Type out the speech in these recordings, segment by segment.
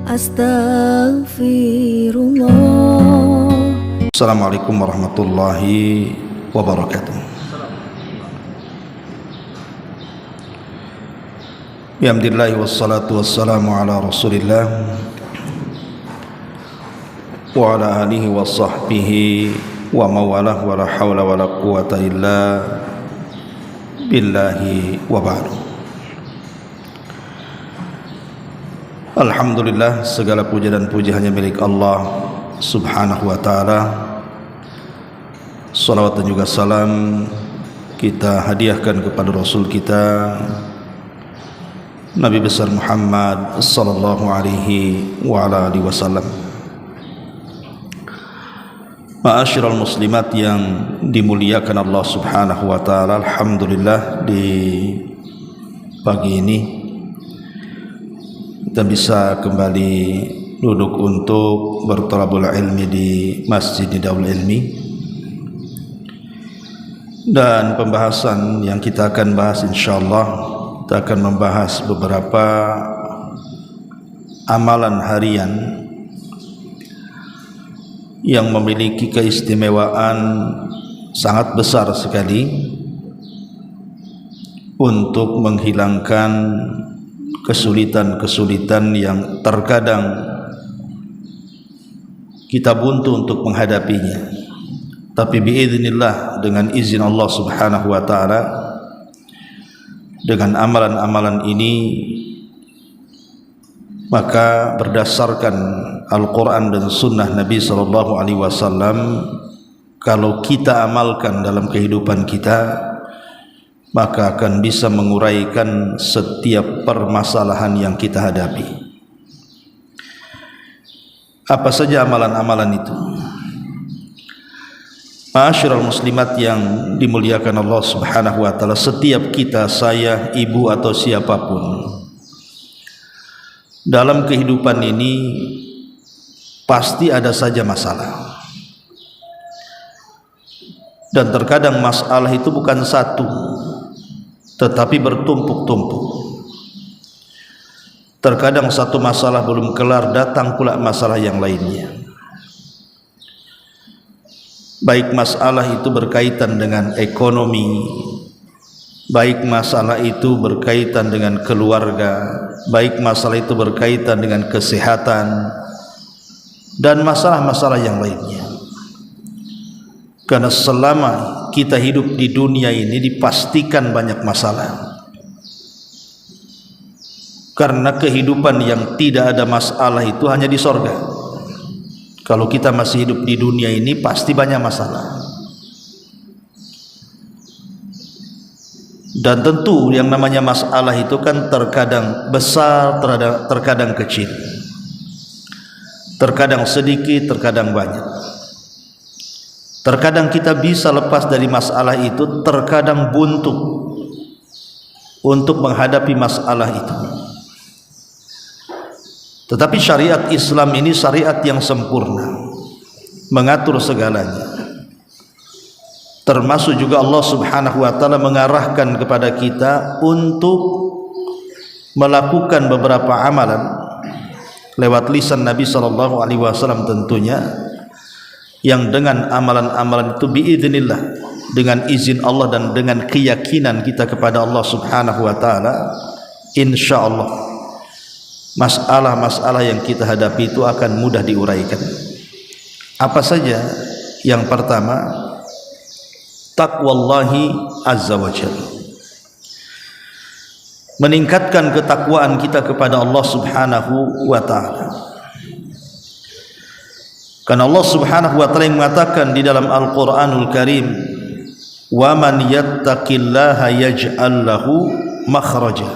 Astaghfirullah. Assalamualaikum warahmatullahi wabarakatuh. Bihamdillahi wassalatu wassalamu ala rasulillah wa ala alihi wa sahbihi wa mawalah wa la hawla wa la quwata illa billahi wa ba'du. Alhamdulillah, segala puja dan puji hanya milik Allah subhanahu wa ta'ala. Salawat dan juga salam kita hadiahkan kepada Rasul kita Nabi besar Muhammad sallallahu alaihi wa ala alihi wasallam. Ma'asyiral muslimat yang dimuliakan Allah subhanahu wa ta'ala, alhamdulillah di pagi ini kita bisa kembali duduk untuk berthalabul ilmi di Masjid Darul Ilmi, dan pembahasan yang kita akan bahas insyaallah kita akan membahas beberapa amalan harian yang memiliki keistimewaan sangat besar sekali untuk menghilangkan kesulitan-kesulitan yang terkadang kita buntu untuk menghadapinya. Tapi biiznillah, dengan izin Allah subhanahu wa ta'ala, dengan amalan-amalan ini, maka berdasarkan Al-Quran dan Sunnah Nabi SAW, kalau kita amalkan dalam kehidupan kita, maka akan bisa menguraikan setiap permasalahan yang kita hadapi. Apa saja amalan-amalan itu? Ma'asyiral muslimat yang dimuliakan Allah subhanahu wa ta'ala, setiap kita, saya, ibu atau siapapun, dalam kehidupan ini pasti ada saja masalah. Dan terkadang masalah itu bukan satu, tetapi bertumpuk-tumpuk. Terkadang satu masalah belum kelar, datang pula masalah yang lainnya. Baik masalah itu berkaitan dengan ekonomi, baik masalah itu berkaitan dengan keluarga, baik masalah itu berkaitan dengan kesehatan, dan masalah-masalah yang lainnya. Karena selama kita hidup di dunia ini dipastikan banyak masalah. Karena kehidupan yang tidak ada masalah itu hanya di sorga. Kalau kita masih hidup di dunia ini pasti banyak masalah. Dan tentu yang namanya masalah itu kan terkadang besar, terkadang kecil, terkadang sedikit, terkadang banyak. Terkadang kita bisa lepas dari masalah itu, terkadang buntu untuk menghadapi masalah itu. Tetapi syariat Islam ini syariat yang sempurna, mengatur segalanya. Termasuk juga Allah subhanahu wa ta'ala mengarahkan kepada kita untuk melakukan beberapa amalan lewat lisan Nabi SAW tentunya, yang dengan amalan-amalan itu biiznillah, dengan izin Allah dan dengan keyakinan kita kepada Allah subhanahu wa ta'ala, insyaallah masalah-masalah yang kita hadapi itu akan mudah diuraikan. Apa saja? Yang pertama, taqwallahi azza wa jalla, meningkatkan ketakwaan kita kepada Allah subhanahu wa ta'ala. Karena Allah subhanahu wa ta'ala yang mengatakan di dalam Al-Quranul Karim, wa man yattaqillaha yaj'al lahu makhraja.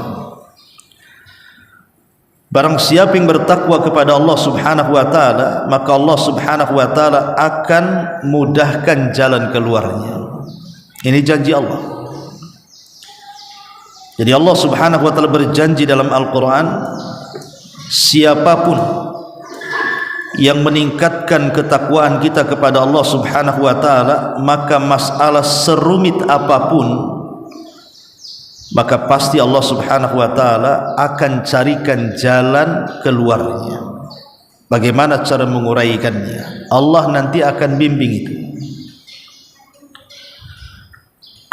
Barang siapa yang bertakwa kepada Allah subhanahu wa ta'ala, maka Allah subhanahu wa ta'ala akan mudahkan jalan keluarnya. Ini janji Allah. Jadi Allah subhanahu wa ta'ala berjanji dalam Al-Quran, siapapun yang meningkatkan ketakwaan kita kepada Allah subhanahu wa ta'ala, maka masalah serumit apapun, maka pasti Allah subhanahu wa ta'ala akan carikan jalan keluarnya. bagaimana cara menguraikannya. Allah nanti akan bimbing itu.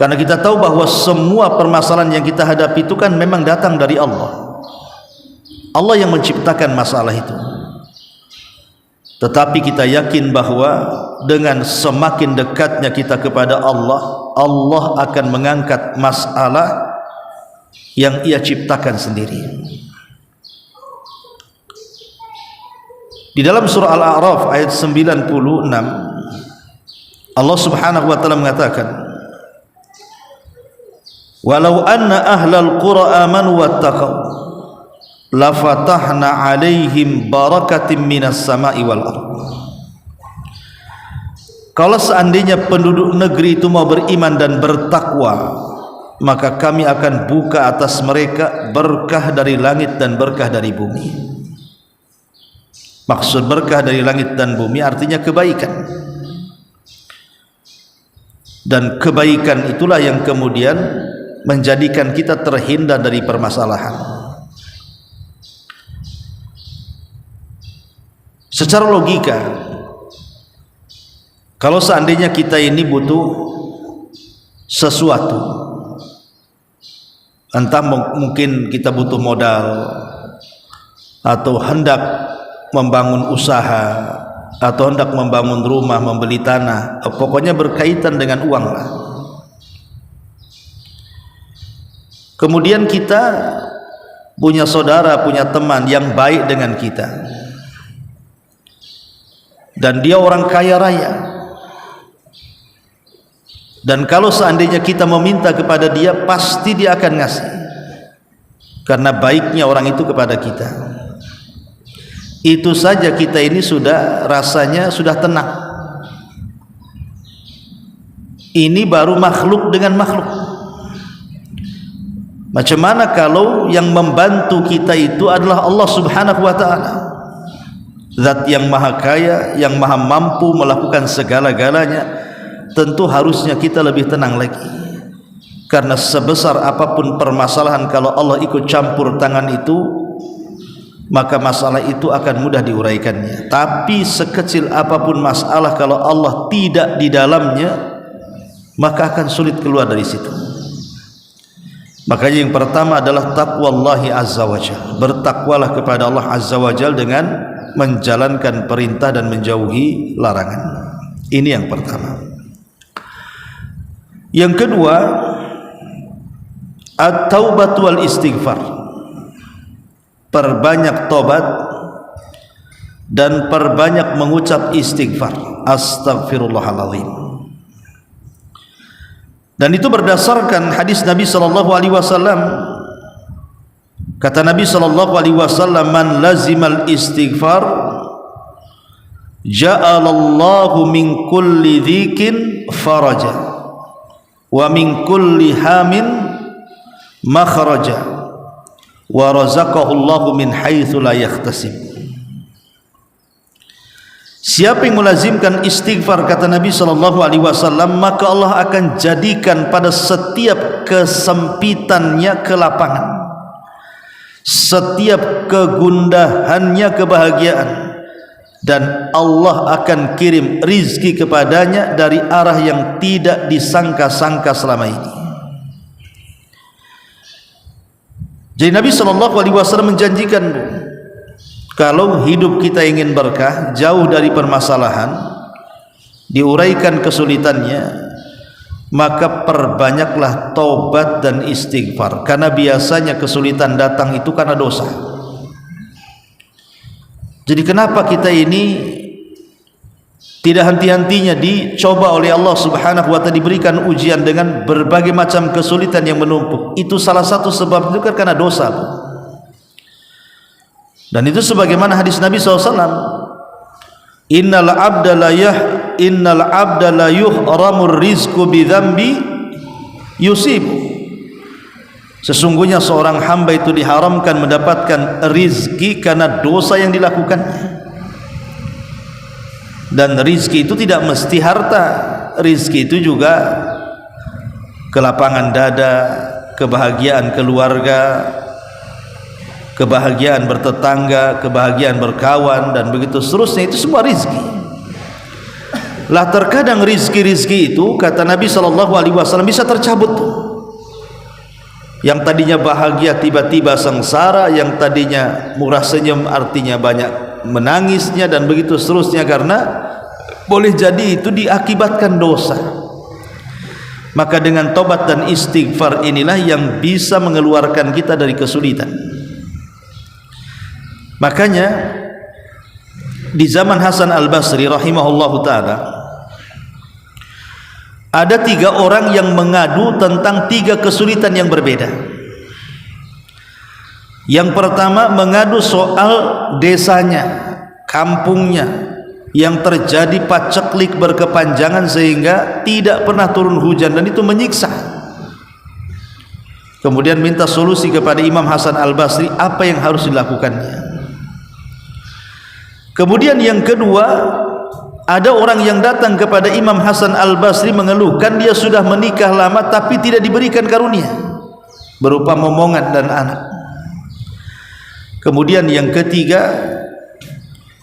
Karena kita tahu bahwa semua permasalahan yang kita hadapi itu kan memang datang dari Allah. Allah yang menciptakan masalah itu. Tetapi kita yakin bahwa dengan semakin dekatnya kita kepada Allah, Allah akan mengangkat masalah yang Ia ciptakan sendiri. Di dalam surah Al-A'raf ayat 96, Allah Subhanahu wa taala mengatakan, "Walau anna ahlal qura amanu wattaqau la fatahna 'alaihim barakatim minas sama'i wal ardh." Kalau seandainya penduduk negeri itu mau beriman dan bertakwa, maka kami akan buka atas mereka berkah dari langit dan berkah dari bumi. Maksud berkah dari langit dan bumi artinya kebaikan. Dan kebaikan itulah yang kemudian menjadikan kita terhindar dari permasalahan. Secara logika, kalau seandainya kita ini butuh sesuatu, entah mungkin kita butuh modal, atau hendak membangun usaha, atau hendak membangun rumah, membeli tanah, pokoknya berkaitan dengan uang lah. Kemudian kita punya saudara, punya teman yang baik dengan kita, dan dia orang kaya raya, dan kalau seandainya kita meminta kepada dia, pasti dia akan ngasih karena baiknya orang itu kepada kita. Itu saja kita ini sudah rasanya sudah tenang. Ini baru makhluk dengan makhluk. Macam mana kalau yang membantu kita itu adalah Allah Subhanahu wa ta'ala, Zat yang maha kaya, yang maha mampu melakukan segala-galanya. Tentu harusnya kita lebih tenang lagi, karena sebesar apapun permasalahan, kalau Allah ikut campur tangan itu, maka masalah itu akan mudah diuraikannya. Tapi sekecil apapun masalah, kalau Allah tidak di dalamnya, maka akan sulit keluar dari situ. Makanya yang pertama adalah taqwallahi azza wa jalla. Bertakwalah kepada Allah azza wa jalla dengan menjalankan perintah dan menjauhi larangan. Ini yang pertama. Yang kedua, at-taubat wal istighfar. Perbanyak tobat dan perbanyak mengucap istighfar, astagfirullahaladzim. Dan itu berdasarkan hadis Nabi sallallahu alaihi wasallam. Kata Nabi sallallahu alaihi wasallam, "Man lazimal istighfar ja'alallahu min kulli dhikin faraja wa min kulli hamin makhraja wa razaqahu Allahu min haitsu la yahtasib." Siapa yang melazimkan istighfar, kata Nabi sallallahu alaihi wasallam, maka Allah akan jadikan pada setiap kesempitannya kelapangan, setiap kegundahannya kebahagiaan, dan Allah akan kirim rizki kepadanya dari arah yang tidak disangka-sangka selama ini. Jadi Nabi SAW menjanjikan, kalau hidup kita ingin berkah, jauh dari permasalahan, diuraikan kesulitannya, maka perbanyaklah taubat dan istighfar. Karena biasanya kesulitan datang itu karena dosa. Jadi kenapa kita ini tidak henti-hentinya dicoba oleh Allah Subhanahu wa ta'ala, diberikan ujian dengan berbagai macam kesulitan yang menumpuk? Itu salah satu sebab itu karena dosa. Dan itu sebagaimana hadis Nabi SAW, innal abda la yuhramur rizqu bidhambi yusibu. Sesungguhnya seorang hamba itu diharamkan mendapatkan rizki karena dosa yang dilakukannya. Dan rizki itu tidak mesti harta. Rizki itu juga kelapangan dada, kebahagiaan keluarga, kebahagiaan bertetangga, kebahagiaan berkawan, dan begitu seterusnya. Itu semua rizki. Lah terkadang rizki-rizki itu, kata Nabi SAW, bisa tercabut. Yang tadinya bahagia tiba-tiba sengsara, yang tadinya murah senyum artinya banyak menangisnya, dan begitu seterusnya, karena boleh jadi itu diakibatkan dosa. Maka dengan tobat dan istighfar inilah yang bisa mengeluarkan kita dari kesulitan. Makanya di zaman Hasan Al-Basri rahimahullahu ta'ala, ada 3 orang yang mengadu tentang 3 kesulitan yang berbeda. Yang pertama mengadu soal desanya, kampungnya, yang terjadi paceklik berkepanjangan sehingga tidak pernah turun hujan, dan itu menyiksa. Kemudian minta solusi kepada Imam Hasan Al-Basri apa yang harus dilakukannya. Kemudian yang kedua, ada orang yang datang kepada Imam Hasan Al-Basri mengeluhkan dia sudah menikah lama tapi tidak diberikan karunia berupa momongan dan anak. Kemudian yang ketiga,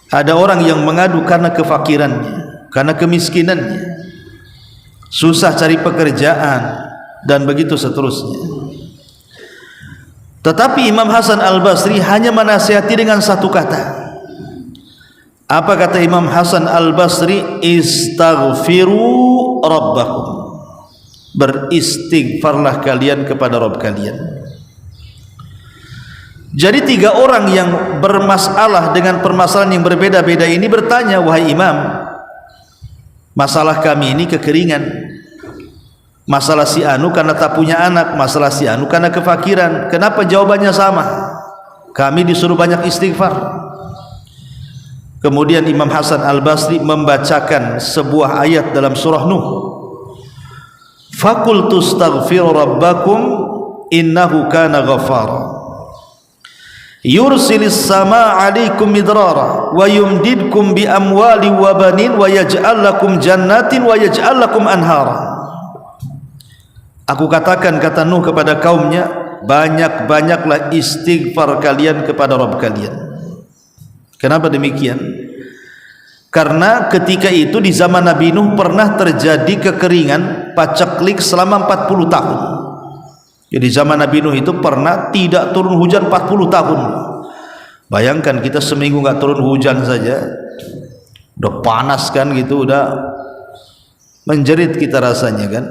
ada orang yang mengadu karena kefakirannya, karena kemiskinannya, susah cari pekerjaan, dan begitu seterusnya. Tetapi Imam Hasan Al-Basri hanya menasihati dengan satu kata. Apa kata Imam Hasan Al-Basri? Istaghfiru rabbakum, beristighfarlah kalian kepada Rabb kalian. Jadi 3 orang yang bermasalah dengan permasalahan yang berbeda-beda ini bertanya, wahai Imam, masalah kami ini kekeringan, masalah si anu karena tak punya anak, masalah si anu karena kefakiran. Kenapa jawabannya sama? Kami disuruh banyak istighfar. Kemudian Imam Hasan Al-Basri membacakan sebuah ayat dalam surah Nuh. Faqultu astaghfiru rabbakum innahu kana ghaffara yursilis samaa 'alaikum midrara wa yumdidkum bi amwali wa banin wa yaj'al lakum jannatin wa yaj'al lakum anhara. Aku katakan, kata Nuh kepada kaumnya, banyak-banyaklah istighfar kalian kepada Rabb kalian. Kenapa demikian? Karena ketika itu di zaman Nabi Nuh pernah terjadi kekeringan paceklik selama 40 tahun. Jadi zaman Nabi Nuh itu pernah tidak turun hujan 40 tahun. Bayangkan kita seminggu nggak turun hujan saja, udah panas kan gitu, udah menjerit kita rasanya kan.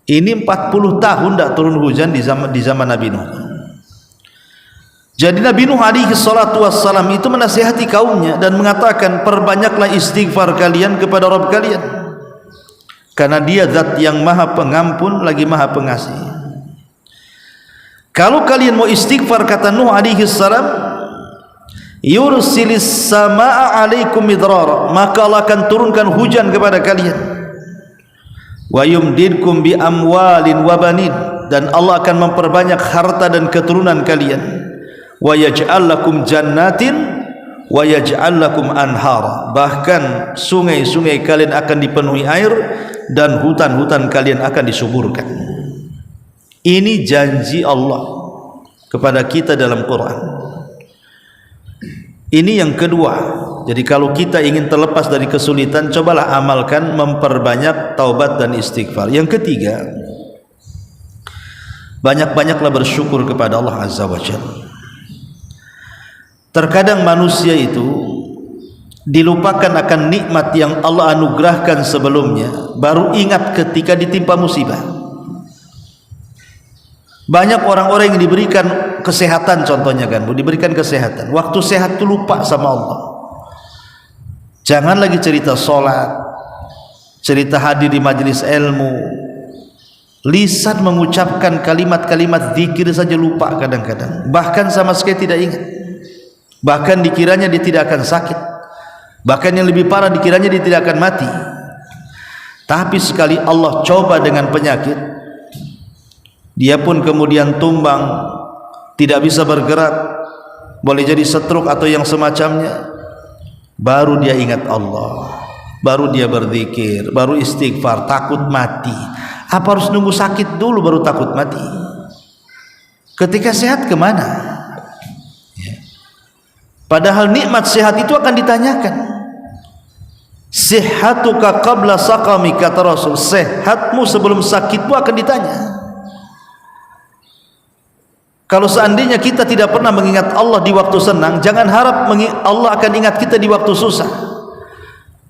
Ini 40 tahun tidak turun hujan di zaman Nabi Nuh. Jadi Nabi Nuh alaihi salatu wassalam itu menasihati kaumnya dan mengatakan, perbanyaklah istighfar kalian kepada Rabb kalian, karena dia zat yang maha pengampun lagi maha pengasih. Kalau kalian mau istighfar, kata Nuh alaihi salam, yursilis samaa 'alaikum midrara, maka Allah akan turunkan hujan kepada kalian. Wa yumdidkum bi amwalin wa banin, dan Allah akan memperbanyak harta dan keturunan kalian. Wa yaj'al lakum jannatin wa yaj'al lakum anhara, bahkan sungai-sungai kalian akan dipenuhi air dan hutan-hutan kalian akan disuburkan. Ini janji Allah kepada kita dalam Quran. Ini yang kedua. Jadi kalau kita ingin terlepas dari kesulitan, cobalah amalkan memperbanyak taubat dan istighfar. Yang ketiga, banyak-banyaklah bersyukur kepada Allah Azza wa Jalla. Terkadang manusia itu dilupakan akan nikmat yang Allah anugerahkan sebelumnya, baru ingat ketika ditimpa musibah. Banyak orang-orang yang diberikan kesehatan, contohnya kan, diberikan kesehatan, waktu sehat itu lupa sama Allah. Jangan lagi cerita sholat, cerita hadir di majelis ilmu, lisan mengucapkan kalimat-kalimat zikir saja lupa kadang-kadang, bahkan sama sekali tidak ingat. Bahkan dikiranya dia tidak akan sakit, bahkan yang lebih parah dikiranya dia tidak akan mati. Tapi sekali Allah coba dengan penyakit, dia pun kemudian tumbang, tidak bisa bergerak, boleh jadi stroke atau yang semacamnya. Baru dia ingat Allah, baru dia berzikir, baru istighfar, takut mati. Apa harus nunggu sakit dulu baru takut mati? Ketika sehat kemana? Padahal nikmat sehat itu akan ditanyakan. Sihhatuka qabla saqami, kata Rasul, sehatmu sebelum sakitmu akan ditanya. Kalau seandainya kita tidak pernah mengingat Allah di waktu senang, jangan harap Allah akan ingat kita di waktu susah.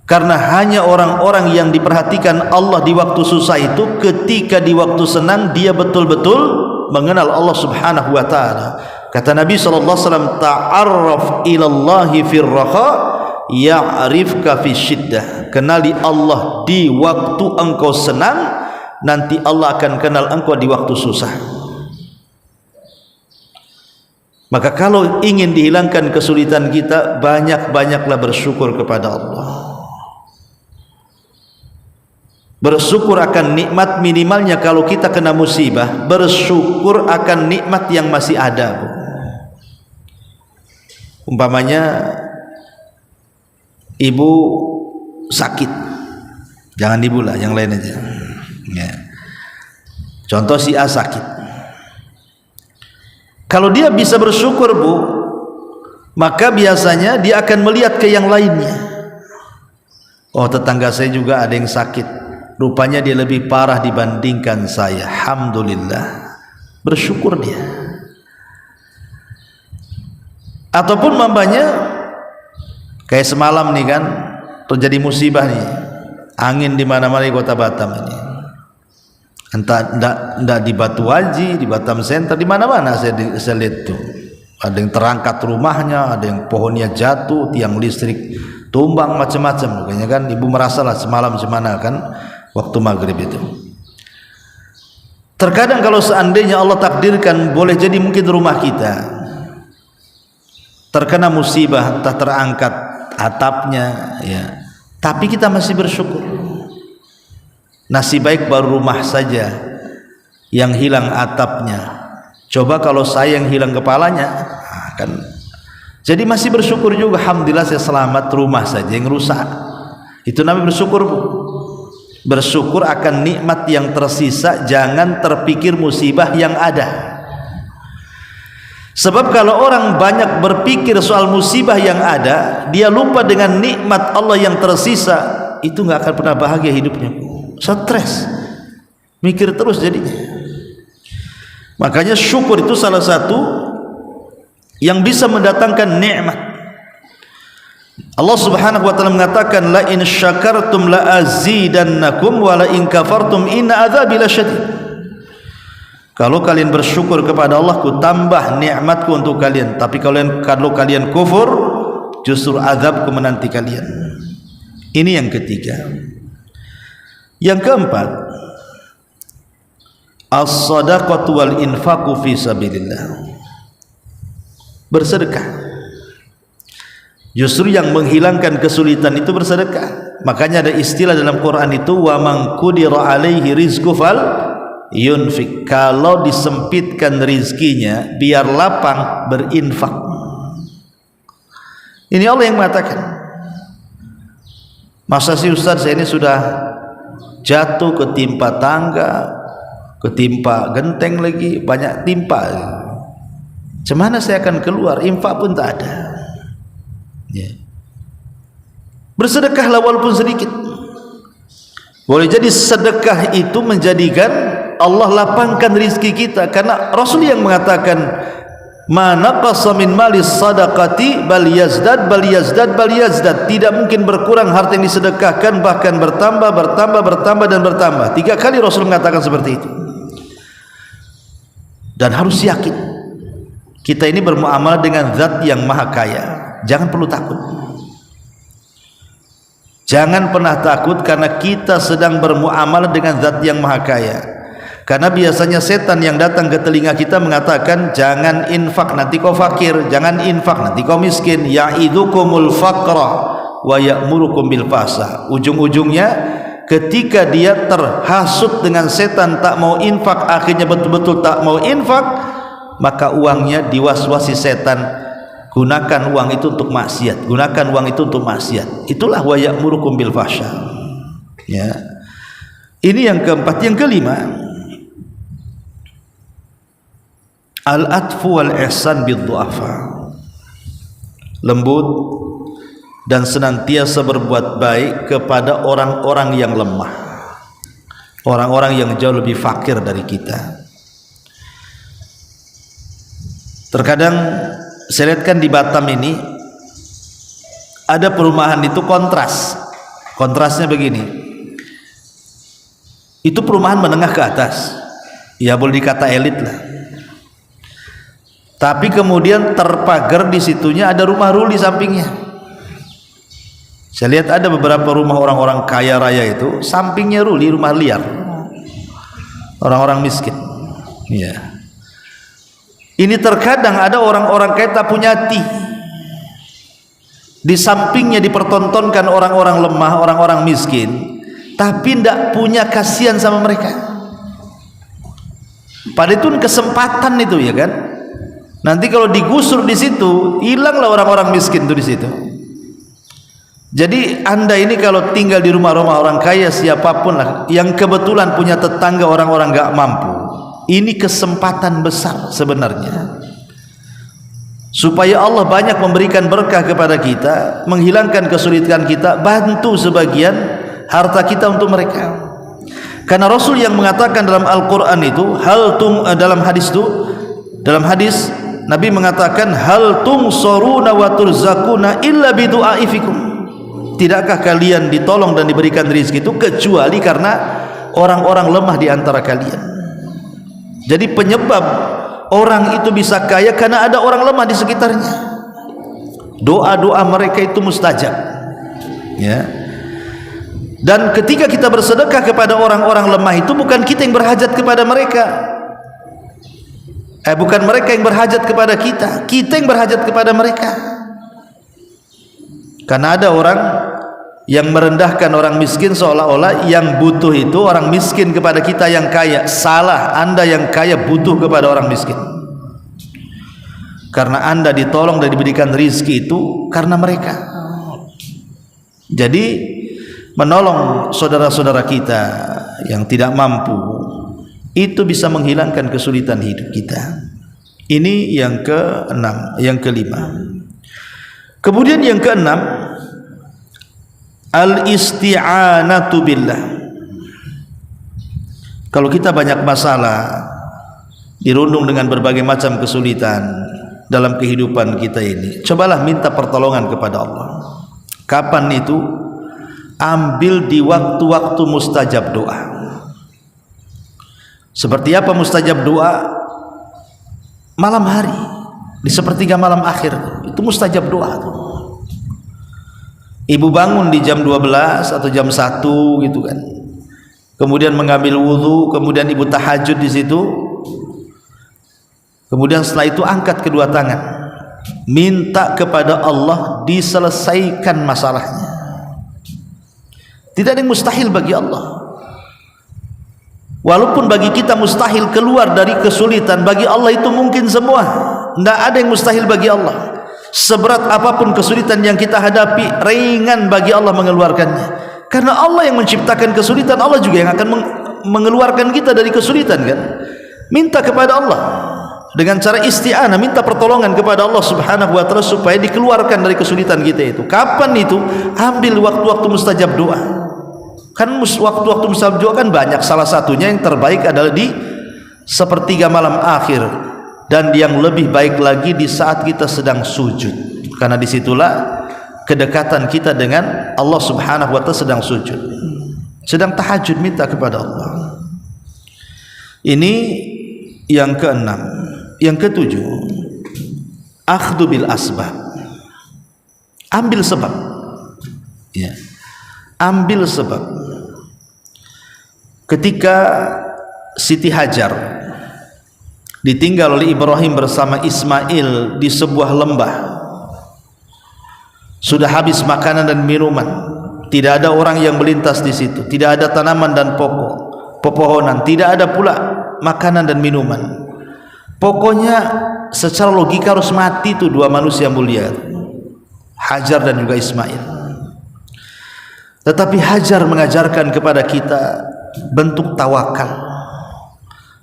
Karena hanya orang-orang yang diperhatikan Allah di waktu susah itu, ketika di waktu senang dia betul-betul mengenal Allah Subhanahu wa taala. Kata Nabi sallallahu alaihi wasallam, ta'arraf ilallahi fir raha ya'rifka fi syiddah. Kenali Allah di waktu engkau senang, nanti Allah akan kenal engkau di waktu susah. Maka kalau ingin dihilangkan kesulitan kita, banyak-banyaklah bersyukur kepada Allah. Bersyukur akan nikmat, minimalnya kalau kita kena musibah, bersyukur akan nikmat yang masih ada. Umpamanya ibu sakit, jangan ibu lah, yang lain aja ya. Contoh si A sakit, kalau dia bisa bersyukur Bu, maka biasanya dia akan melihat ke yang lainnya. Oh, tetangga saya juga ada yang sakit, rupanya dia lebih parah dibandingkan saya, alhamdulillah, bersyukur dia. Ataupun umpamanya kayak semalam nih kan, terjadi musibah nih, angin di mana-mana di kota Batam ini. Entah di Batu Haji, di Batam Center, di mana-mana saya lihat tuh. Ada yang terangkat rumahnya, ada yang pohonnya jatuh, tiang listrik tumbang, macam-macam. Kayaknya kan ibu merasalah semalam semana kan waktu maghrib itu. Terkadang kalau seandainya Allah takdirkan, boleh jadi mungkin rumah kita terkena musibah, entah terangkat atapnya ya, tapi kita masih bersyukur. Nasib baik baru rumah saja yang hilang atapnya, coba kalau saya yang hilang kepalanya, kan jadi masih bersyukur juga, alhamdulillah saya selamat, rumah saja yang rusak. Itu namanya bersyukur Bu. Bersyukur akan nikmat yang tersisa, jangan terpikir musibah yang ada. Sebab kalau orang banyak berpikir soal musibah yang ada, dia lupa dengan nikmat Allah yang tersisa, itu nggak akan pernah bahagia hidupnya. Stres, mikir terus jadinya. Makanya syukur itu salah satu yang bisa mendatangkan nikmat. Allah Subhanahu wa taala mengatakan, la in syakartum la azidannakum wa la in kafartum inna adzabi lasyadid. Kalau kalian bersyukur kepada Allah, ku tambah nikmatku untuk kalian. Tapi kalau kalian kufur, justru azabku menanti kalian. Ini yang ketiga. Yang keempat, as-sadaqatu wal infaqu fi sabilillah. Bersedekah. Justru yang menghilangkan kesulitan itu bersedekah. Makanya ada istilah dalam Quran itu, wa man qudira alaihi rizqu fal yunfik. Kalau disempitkan rizkinya, biar lapang, berinfak. Ini Allah yang mengatakan. Masa sih Ustaz, saya ini sudah jatuh, ketimpa tangga, ketimpa genteng lagi, banyak timpa, cemana saya akan keluar? Infak pun tak ada ya. Bersedekahlah walaupun sedikit. Boleh jadi sedekah itu menjadikan Allah lapangkan rizki kita, karena Rasul yang mengatakan, ma naqasa min malis sadaqati bal yazdad bal yazdad bal yazdad. Tidak mungkin berkurang harta yang disedekahkan, bahkan bertambah, bertambah, bertambah dan bertambah. 3 kali Rasul mengatakan seperti itu. Dan harus yakin kita ini bermuamalah dengan zat yang maha kaya. Jangan perlu takut. Jangan pernah takut, karena kita sedang bermuamalah dengan zat yang maha kaya. Karena biasanya setan yang datang ke telinga kita mengatakan, jangan infak nanti kau fakir, jangan infak nanti kau miskin, ya'idukumul faqra wa ya'murukum bil fahsya. Ujung-ujungnya ketika dia terhasut dengan setan tak mau infak, akhirnya betul-betul tak mau infak, maka uangnya diwaswasi setan, gunakan uang itu untuk maksiat, gunakan uang itu untuk maksiat. Itulah wa ya'murukum bil fahsya ya. Ini yang keempat. Yang kelima, al-atfu wal ihsan bid du'afa. lembut, dan senantiasa berbuat baik kepada orang-orang yang lemah, orang-orang yang jauh lebih fakir dari kita. Terkadang saya lihat kan di Batam ini ada perumahan itu kontrasnya begini, itu perumahan menengah ke atas, ya boleh dikata elit lah, tapi kemudian terpagar di situnya ada rumah ruli sampingnya. Saya lihat ada beberapa rumah orang-orang kaya raya itu sampingnya ruli, rumah liar orang-orang miskin. Ya. Ini terkadang ada orang-orang kaya tak punya hati, di sampingnya dipertontonkan orang-orang lemah, orang-orang miskin, tapi tidak punya kasihan sama mereka. Padahal itu kesempatan itu, ya kan? Nanti kalau digusur di situ, hilanglah orang-orang miskin itu di situ. Jadi Anda ini kalau tinggal di rumah-rumah orang kaya, siapapun lah yang kebetulan punya tetangga orang-orang gak mampu, ini kesempatan besar sebenarnya, supaya Allah banyak memberikan berkah kepada kita, menghilangkan kesulitan kita, bantu sebagian harta kita untuk mereka. Karena Rasul yang mengatakan dalam Al-Quran itu, dalam hadis Nabi mengatakan, hal tungsoruna wa turzakuna illa bidu'aifikum. Tidakkah kalian ditolong dan diberikan rezeki itu kecuali karena orang-orang lemah di antara kalian. Jadi penyebab orang itu bisa kaya karena ada orang lemah di sekitarnya. Doa-doa mereka itu mustajab. Ya. Dan ketika kita bersedekah kepada orang-orang lemah itu, bukan kita yang berhajat kepada mereka. Bukan mereka yang berhajat kepada kita, kita yang berhajat kepada mereka. Karena ada orang yang merendahkan orang miskin seolah-olah yang butuh itu orang miskin kepada kita yang kaya. Salah, Anda yang kaya butuh kepada orang miskin, karena Anda ditolong dan diberikan rizki itu karena mereka. Jadi menolong saudara-saudara kita yang tidak mampu itu bisa menghilangkan kesulitan hidup kita. Ini yang ke-6, yang ke-5. Kemudian yang ke-6, al-isti'anatu billah. Kalau kita banyak masalah, dirundung dengan berbagai macam kesulitan dalam kehidupan kita ini, cobalah minta pertolongan kepada Allah. Kapan itu? Ambil di waktu-waktu mustajab doa. Seperti apa mustajab doa? Malam hari, di sepertiga malam akhir, itu mustajab doa tuh. Ibu bangun di jam 12 atau jam 1 gitu kan, kemudian mengambil wudhu, kemudian ibu tahajud di situ, kemudian setelah itu angkat kedua tangan, minta kepada Allah diselesaikan masalahnya. Tidak ada yang mustahil bagi Allah. Walaupun bagi kita mustahil keluar dari kesulitan, bagi Allah itu mungkin semua. Tidak ada yang mustahil bagi Allah. Seberat apapun kesulitan yang kita hadapi, ringan bagi Allah mengeluarkannya. Karena Allah yang menciptakan kesulitan, Allah juga yang akan mengeluarkan kita dari kesulitan kan. Minta kepada Allah dengan cara isti'anah, minta pertolongan kepada Allah Subhanahu wa taala supaya dikeluarkan dari kesulitan kita itu. Kapan itu? Ambil waktu-waktu mustajab doa. Kan waktu-waktu mustajab doa kan banyak, salah satunya yang terbaik adalah di sepertiga malam akhir, dan yang lebih baik lagi di saat kita sedang sujud, karena disitulah kedekatan kita dengan Allah Subhanahu wa taala, sedang sujud, sedang tahajud, minta kepada Allah. Ini yang ke-6. Yang ke-7, akhdhu bil asbab. Ambil sebab, ya, ambil sebab. Ketika Siti Hajar ditinggal oleh Ibrahim bersama Ismail di sebuah lembah, sudah habis makanan dan minuman, tidak ada orang yang melintas di situ, tidak ada tanaman dan pepohonan, tidak ada pula makanan dan minuman. Pokoknya secara logika harus mati tuh dua manusia mulia, Hajar dan juga Ismail. Tetapi Hajar mengajarkan kepada kita bentuk tawakal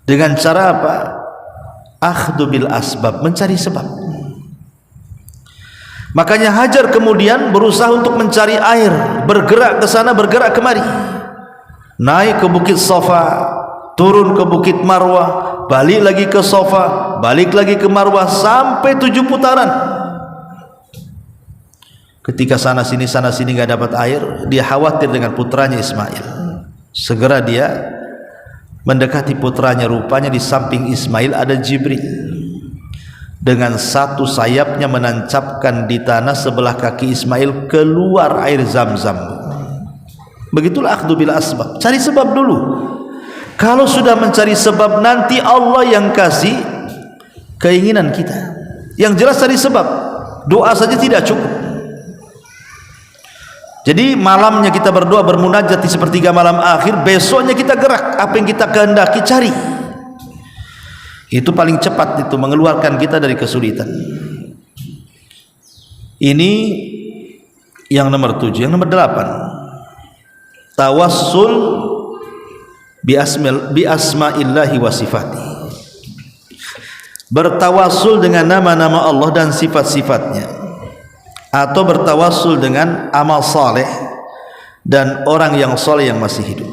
dengan cara apa? Akhdhu bil asbab, mencari sebab. Makanya Hajar kemudian berusaha untuk mencari air, bergerak ke sana, bergerak kemari, naik ke bukit Safa, turun ke bukit Marwah, balik lagi ke Safa, balik lagi ke Marwah, sampai 7 putaran. Ketika sana sini nggak dapat air, dia khawatir dengan putranya Ismail. Segera dia mendekati putranya, rupanya di samping Ismail ada Jibril dengan satu sayapnya menancapkan di tanah sebelah kaki Ismail, keluar air Zam-Zam. Begitulah akhdhu bil asbab, cari sebab dulu. Kalau sudah mencari sebab, nanti Allah yang kasih keinginan kita. Yang jelas cari sebab, doa saja tidak cukup. Jadi malamnya kita berdoa, bermunajat di sepertiga malam akhir, besoknya kita gerak, apa yang kita kehendaki cari. Itu paling cepat, itu mengeluarkan kita dari kesulitan. Ini yang nomor 7. Yang nomor 8, tawassul bi asma'illahi wa sifati. Bertawassul dengan nama-nama Allah dan sifat-sifatnya, atau bertawassul dengan amal saleh dan orang yang saleh yang masih hidup.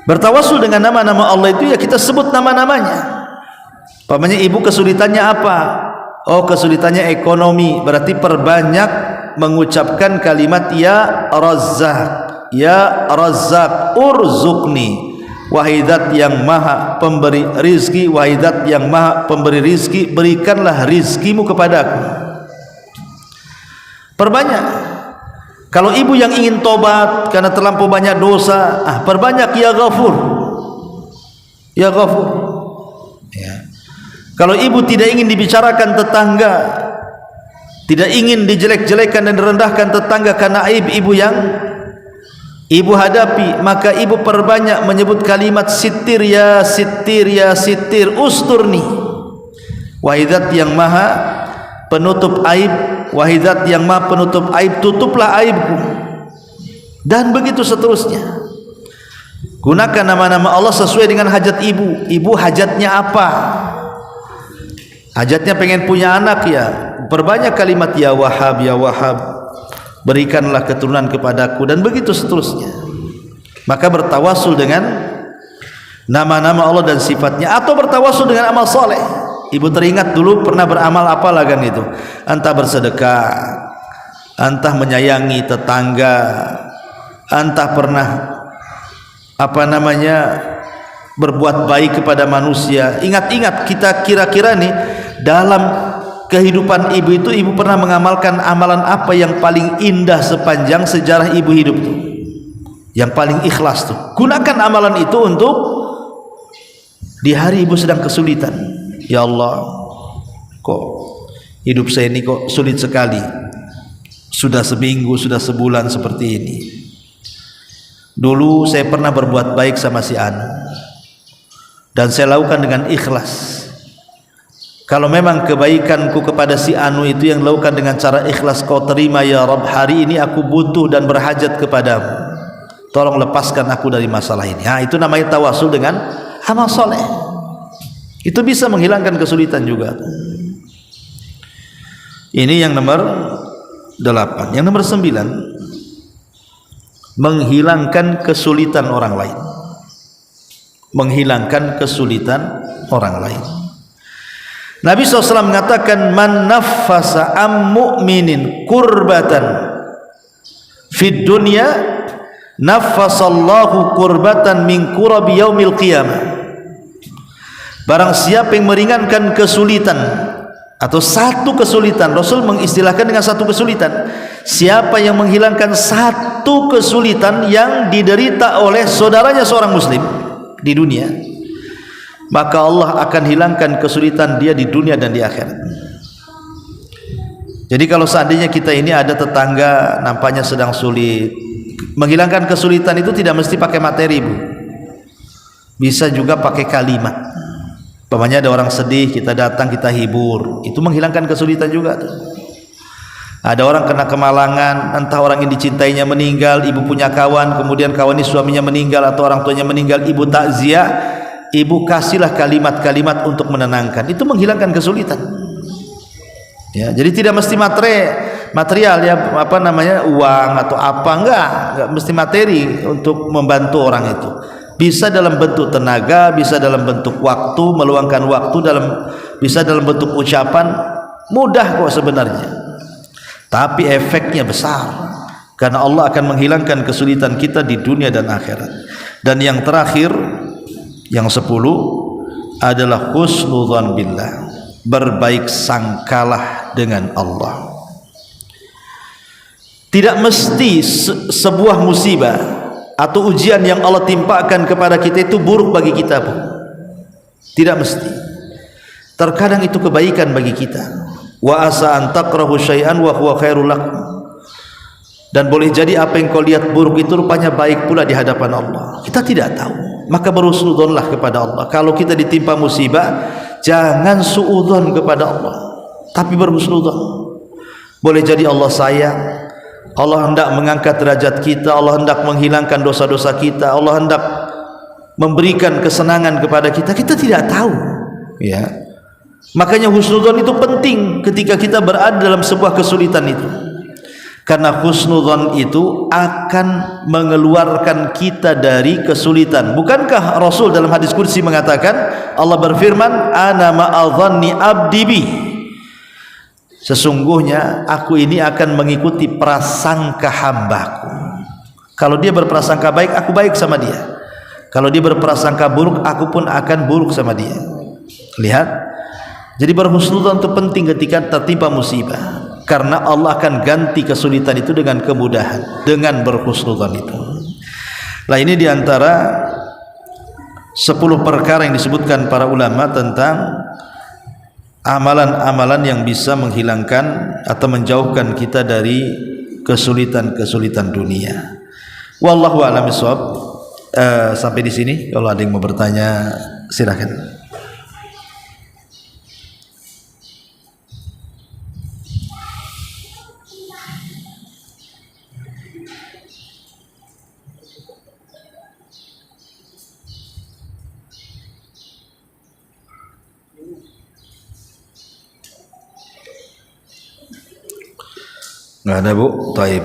Bertawassul dengan nama-nama Allah itu ya kita sebut nama-namanya. Pamannya ibu kesulitannya apa? Oh, kesulitannya ekonomi, berarti perbanyak mengucapkan kalimat ya Razzaq, ya Razzaq urzuqni, wahidat yang maha pemberi rizki, wahidat yang maha pemberi rizki, berikanlah rizkimu kepadaku. Perbanyak. Kalau ibu yang ingin tobat karena terlampau banyak dosa, perbanyak ya Ghafur, ya Ghafur. Ya. Kalau ibu tidak ingin dibicarakan tetangga, tidak ingin dijelek-jelekan dan direndahkan tetangga karena aib ibu yang ibu hadapi, maka ibu perbanyak menyebut kalimat sitir ya sitir ya sitir usturni, wahidat yang maha penutup aib, wahidat yang maha penutup aib, tutuplah aibku, dan begitu seterusnya. Gunakan nama-nama Allah sesuai dengan hajat ibu. Ibu hajatnya apa? Hajatnya pengen punya anak, ya perbanyak kalimat ya Wahhab, ya Wahhab, berikanlah keturunan kepadaku, dan begitu seterusnya. Maka bertawassul dengan nama-nama Allah dan sifatnya, atau bertawassul dengan amal soleh. Ibu teringat dulu pernah beramal apalah kan itu, entah bersedekah, entah menyayangi tetangga, entah pernah berbuat baik kepada manusia. Ingat-ingat, kita kira-kira nih dalam kehidupan ibu itu, ibu pernah mengamalkan amalan apa yang paling indah sepanjang sejarah ibu hidup tuh, yang paling ikhlas tuh. Gunakan amalan itu untuk di hari ibu sedang kesulitan. Ya Allah, kok hidup saya ini kok sulit sekali, sudah seminggu, sudah sebulan seperti ini. Dulu saya pernah berbuat baik sama si Anu, dan saya lakukan dengan ikhlas. Kalau memang kebaikanku kepada si Anu itu yang lakukan dengan cara ikhlas, kau terima ya Rabb, hari ini aku butuh dan berhajat kepadamu, tolong lepaskan aku dari masalah ini. Itu namanya tawassul dengan amal soleh. Itu bisa menghilangkan kesulitan juga. Ini yang nomor 8. Yang nomor 9, menghilangkan kesulitan orang lain. Menghilangkan kesulitan orang lain. Nabi SAW mengatakan, man naffasa am mu'minin kurbatan fid dunya naffasallahu kurbatan min kurabi yaumil qiyamah. Barang siapa yang meringankan kesulitan atau satu kesulitan, Rasul mengistilahkan dengan satu kesulitan, siapa yang menghilangkan satu kesulitan yang diderita oleh saudaranya seorang muslim di dunia, maka Allah akan hilangkan kesulitan dia di dunia dan di akhirat. Jadi kalau seandainya kita ini ada tetangga nampaknya sedang sulit, menghilangkan kesulitan itu tidak mesti pakai materi, Bu. Bisa juga pakai kalimat. Umpamanya ada orang sedih, kita datang, kita hibur, itu menghilangkan kesulitan juga tuh. Ada orang kena kemalangan, entah orang yang dicintainya meninggal, ibu punya kawan, kemudian kawan ini suaminya meninggal atau orang tuanya meninggal, ibu takziah, ibu kasihlah kalimat-kalimat untuk menenangkan, itu menghilangkan kesulitan. Ya, jadi tidak mesti material ya, apa namanya, uang atau apa, enggak mesti materi untuk membantu orang itu. Bisa dalam bentuk tenaga, bisa dalam bentuk waktu, meluangkan waktu, bisa dalam bentuk ucapan, mudah kok sebenarnya. Tapi efeknya besar, karena Allah akan menghilangkan kesulitan kita di dunia dan akhirat. Dan yang terakhir, yang 10 adalah husnudzan billah, berbaik sangkalah dengan Allah. Tidak mesti sebuah musibah atau ujian yang Allah timpakan kepada kita itu buruk bagi kita, Bu. Tidak mesti. Terkadang itu kebaikan bagi kita. Wa asa an takrahu syai'an wa huwa khairul lakum. Dan boleh jadi apa yang kau lihat buruk itu rupanya baik pula di hadapan Allah. Kita tidak tahu. Maka berhusnudzonlah kepada Allah. Kalau kita ditimpa musibah, jangan suudzon kepada Allah, tapi berhusnudzon. Boleh jadi Allah sayang, Allah hendak mengangkat derajat kita, Allah hendak menghilangkan dosa-dosa kita, Allah hendak memberikan kesenangan kepada kita. Kita tidak tahu, ya. Makanya husnudzon itu penting ketika kita berada dalam sebuah kesulitan itu, karena husnudzon itu akan mengeluarkan kita dari kesulitan. Bukankah Rasul dalam hadis qudsi mengatakan, Allah berfirman, ana ma'adhanni abdi bi, sesungguhnya aku ini akan mengikuti prasangka hambaku. Kalau dia berprasangka baik, aku baik sama dia. Kalau dia berprasangka buruk, aku pun akan buruk sama dia. Lihat, jadi berhusnudzon itu penting ketika tertimpa musibah, karena Allah akan ganti kesulitan itu dengan kemudahan dengan berhusnudzon itu. Nah, ini diantara 10 perkara yang disebutkan para ulama tentang amalan-amalan yang bisa menghilangkan atau menjauhkan kita dari kesulitan-kesulitan dunia. Wallahu a'lam bishawab. Sampai di sini. Kalau ada yang mau bertanya, silakan. Nggak ada, Bu? Taib.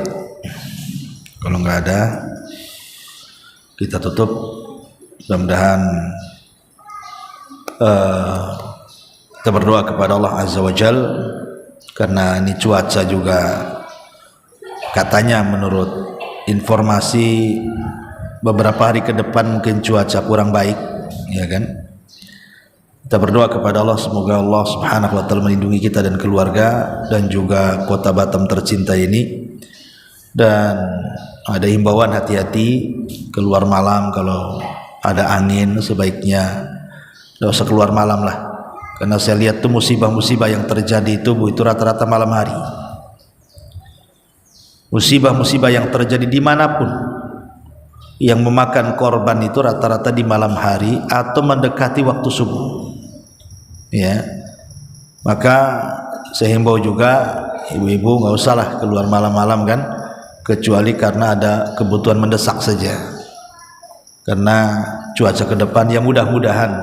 Kalau nggak ada, kita tutup. Mudah-mudahan kita berdoa kepada Allah Azza wa Jal, karena ini cuaca juga katanya menurut informasi beberapa hari ke depan mungkin cuaca kurang baik, ya kan? Kita berdoa kepada Allah, semoga Allah Subhanahu wa taala melindungi kita dan keluarga dan juga kota Batam tercinta ini. Dan ada himbauan hati-hati keluar malam, kalau ada angin sebaiknya tidak usah keluar malam lah. Karena saya lihat tuh musibah-musibah yang terjadi itu, Bu, itu rata-rata malam hari. Musibah-musibah yang terjadi dimanapun yang memakan korban itu rata-rata di malam hari atau mendekati waktu subuh. Ya, maka saya himbau juga ibu-ibu nggak usahlah keluar malam-malam kan, kecuali karena ada kebutuhan mendesak saja. Karena cuaca ke depan ya mudah-mudahan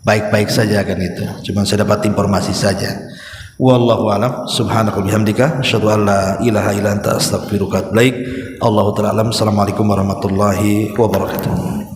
baik-baik saja kan itu. Cuma saya dapat informasi saja. Wallahu a'lam. Subhanaka bihamdika asyhadu an la ilaha illa anta astaghfiruka wa atubu ilaik. Allahu ta'ala alam. Assalamualaikum warahmatullahi wabarakatuh.